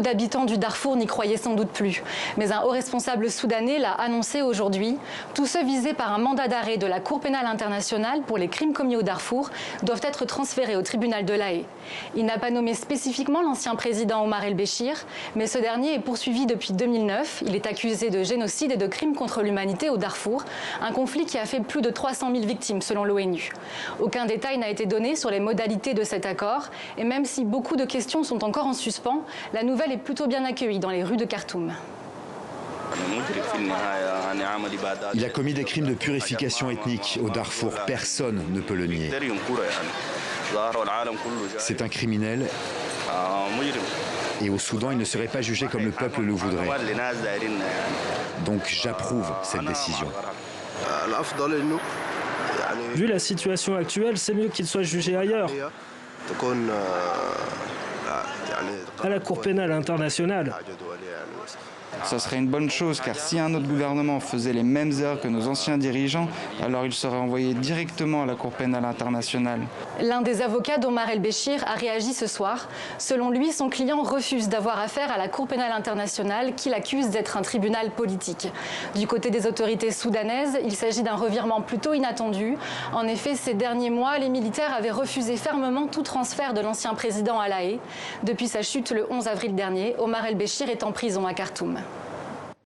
Beaucoup d'habitants du Darfour n'y croyaient sans doute plus. Mais un haut responsable soudanais l'a annoncé aujourd'hui. Tous ceux visés par un mandat d'arrêt de la Cour pénale internationale pour les crimes commis au Darfour doivent être transférés au tribunal de La Haye. Il n'a pas nommé spécifiquement l'ancien président Omar el-Béchir, mais ce dernier est poursuivi depuis 2009. Il est accusé de génocide et de crimes contre l'humanité au Darfour, un conflit qui a fait plus de 300 000 victimes selon l'ONU. Aucun détail n'a été donné sur les modalités de cet accord, et même si beaucoup de questions sont encore en suspens, la nouvelle est plutôt bien accueillie dans les rues de Khartoum. Il a commis des crimes de purification ethnique au Darfour, personne ne peut le nier. C'est un criminel et au Soudan, il ne serait pas jugé comme le peuple le voudrait. Donc j'approuve cette décision. Vu la situation actuelle, c'est mieux qu'il soit jugé ailleurs, à la Cour pénale internationale. Ce serait une bonne chose, car si un autre gouvernement faisait les mêmes erreurs que nos anciens dirigeants, alors il serait envoyé directement à la Cour pénale internationale. L'un des avocats d'Omar el-Béchir a réagi ce soir. Selon lui, son client refuse d'avoir affaire à la Cour pénale internationale qu'il accuse d'être un tribunal politique. Du côté des autorités soudanaises, il s'agit d'un revirement plutôt inattendu. En effet, ces derniers mois, les militaires avaient refusé fermement tout transfert de l'ancien président à La Haye. Depuis sa chute le 11 avril dernier, Omar el-Béchir est en prison à Khartoum.